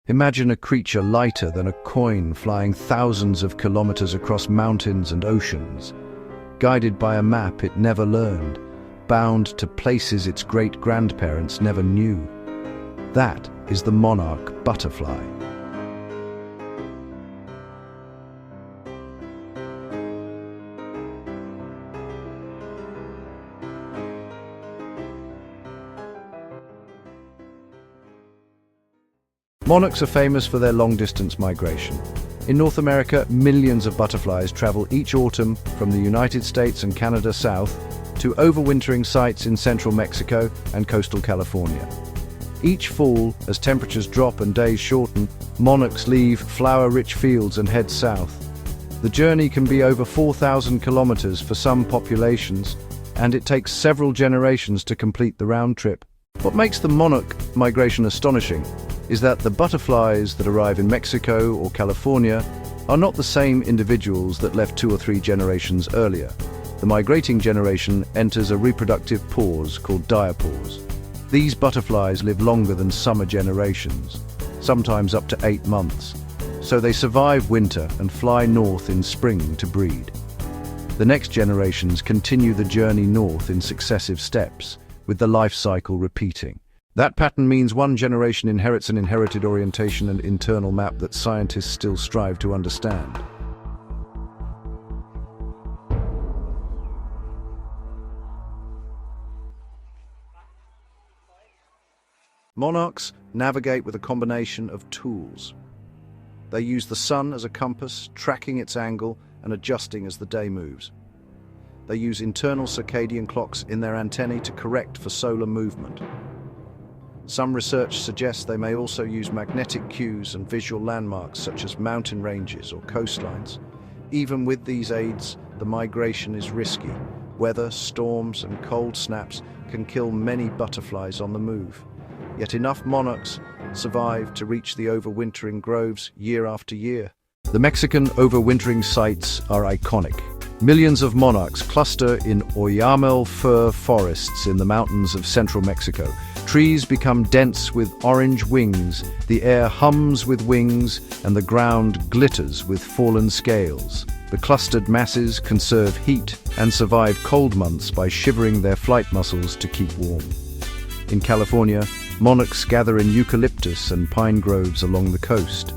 Imagine a creature lighter than a coin flying thousands of kilometers across mountains and oceans, guided by a map it never learned, bound to places its great-grandparents never knew. That is the monarch butterfly. Monarchs are famous for their long-distance migration. In North America, millions of butterflies travel each autumn from the United States and Canada south to overwintering sites in central Mexico and coastal California. Each fall, as temperatures drop and days shorten, monarchs leave flower-rich fields and head south. The journey can be over 4,000 kilometers for some populations, and it takes several generations to complete the round trip. What makes the monarch migration astonishing is that the butterflies that arrive in Mexico or California are not the same individuals that left 2 or 3 generations earlier. The migrating generation enters a reproductive pause called diapause. These butterflies live longer than summer generations, sometimes up to 8 months, so they survive winter and fly north in spring to breed. The next generations continue the journey north in successive steps, with the life cycle repeating. That pattern means one generation inherits an inherited orientation and internal map that scientists still strive to understand. Monarchs navigate with a combination of tools. They use the sun as a compass, tracking its angle and adjusting as the day moves. They use internal circadian clocks in their antennae to correct for solar movement. Some research suggests they may also use magnetic cues and visual landmarks such as mountain ranges or coastlines. Even with these aids, the migration is risky. Weather, storms, and cold snaps can kill many butterflies on the move. Yet enough monarchs survive to reach the overwintering groves year after year. The Mexican overwintering sites are iconic. Millions of monarchs cluster in Oyamel fir forests in the mountains of central Mexico. Trees become dense with orange wings, the air hums with wings, and the ground glitters with fallen scales. The clustered masses conserve heat and survive cold months by shivering their flight muscles to keep warm. In California, monarchs gather in eucalyptus and pine groves along the coast.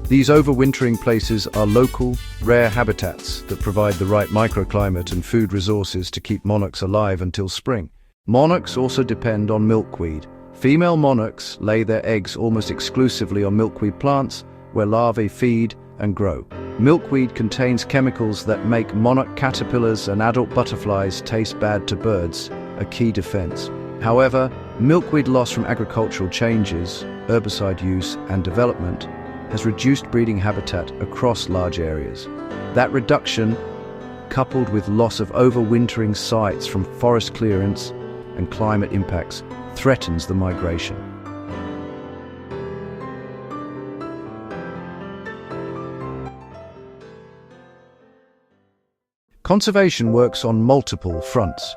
These overwintering places are local, rare habitats that provide the right microclimate and food resources to keep monarchs alive until spring. Monarchs also depend on milkweed. Female monarchs lay their eggs almost exclusively on milkweed plants, where larvae feed and grow. Milkweed contains chemicals that make monarch caterpillars and adult butterflies taste bad to birds, a key defense. However, milkweed loss from agricultural changes, herbicide use, and development has reduced breeding habitat across large areas. That reduction, coupled with loss of overwintering sites from forest clearance and climate impacts, threatens the migration. Conservation works on multiple fronts.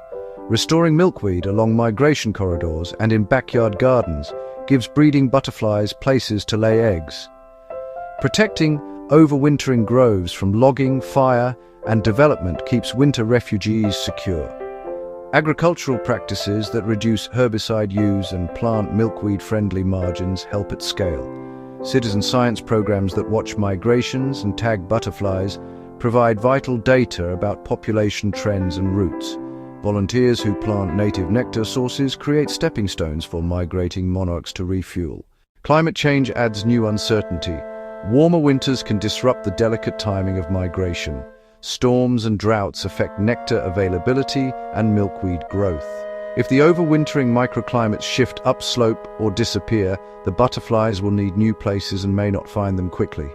Restoring milkweed along migration corridors and in backyard gardens gives breeding butterflies places to lay eggs. Protecting overwintering groves from logging, fire, and development keeps winter refugees secure. Agricultural practices that reduce herbicide use and plant milkweed-friendly margins help at scale. Citizen science programs that watch migrations and tag butterflies provide vital data about population trends and routes. Volunteers who plant native nectar sources create stepping stones for migrating monarchs to refuel. Climate change adds new uncertainty. Warmer winters can disrupt the delicate timing of migration. Storms and droughts affect nectar availability and milkweed growth. If the overwintering microclimates shift upslope or disappear, the butterflies will need new places and may not find them quickly.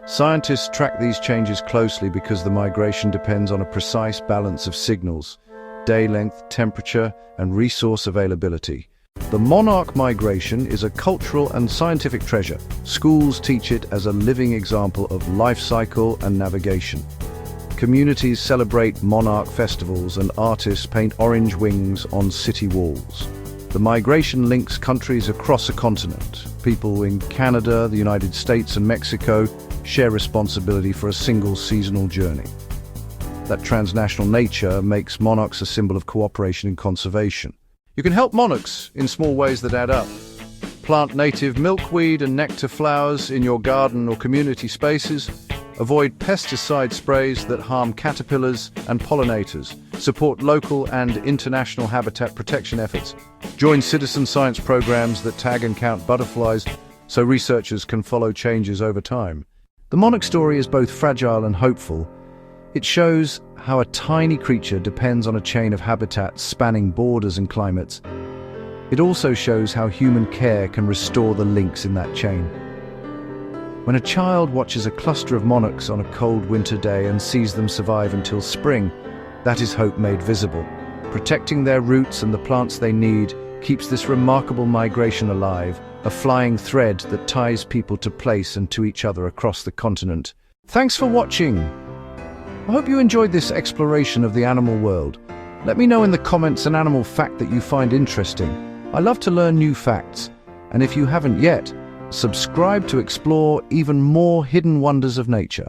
Scientists track these changes closely because the migration depends on a precise balance of signals: day length, temperature, and resource availability. The monarch migration is a cultural and scientific treasure. Schools teach it as a living example of life cycle and navigation. Communities celebrate monarch festivals and artists paint orange wings on city walls. The migration links countries across a continent. people in Canada, the United States, and Mexico share responsibility for a single seasonal journey. That transnational nature makes monarchs a symbol of cooperation and conservation. You can help monarchs in small ways that add up. Plant native milkweed and nectar flowers in your garden or community spaces. Avoid pesticide sprays that harm caterpillars and pollinators. Support local and international habitat protection efforts. Join citizen science programs that tag and count butterflies so researchers can follow changes over time. The monarch story is both fragile and hopeful. It shows how a tiny creature depends on a chain of habitats spanning borders and climates. It also shows how human care can restore the links in that chain. When a child watches a cluster of monarchs on a cold winter day and sees them survive until spring, that is hope made visible. Protecting their roots and the plants they need keeps this remarkable migration alive, a flying thread that ties people to place and to each other across the continent. Thanks for watching. I hope you enjoyed this exploration of the animal world. Let me know in the comments an animal fact that you find interesting. I love to learn new facts, and if you haven't yet, subscribe to explore even more hidden wonders of nature.